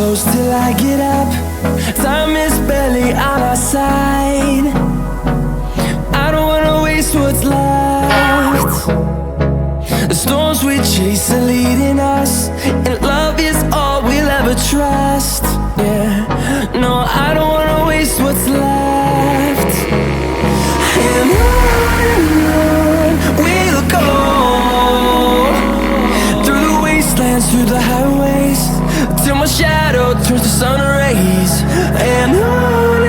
close till I get up. Time is barely on our side. I don't wanna waste what's left. The storms we chase are leading us, and love is all we'll ever trust. Yeah, no, I don't wanna waste what's left. And on we'll go, through the wastelands, through the highways, till my shadow turns to sun rays. And on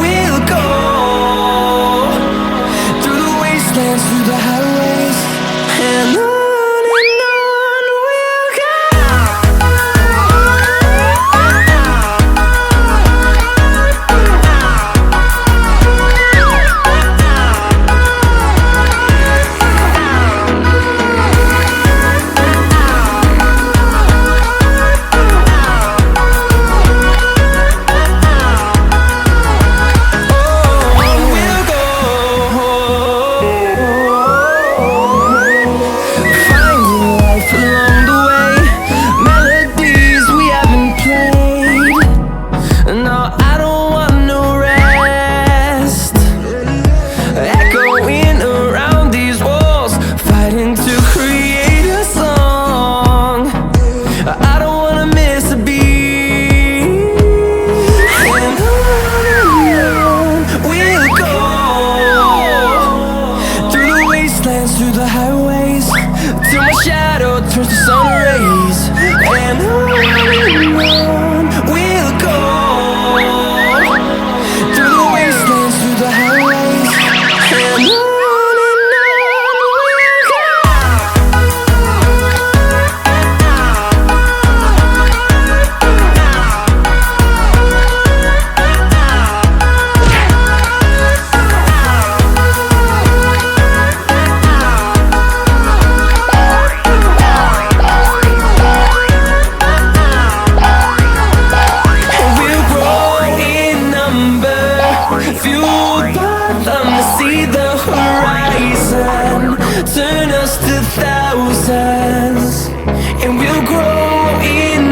we'll go, through the wastelands, through the highways, and on. Through the highways, till my shadow turns to sun rays. And on we'll go, through the wastelands, through the highways, and on. Fueled by them to see the horizon, turn us to thousands, and we'll grow in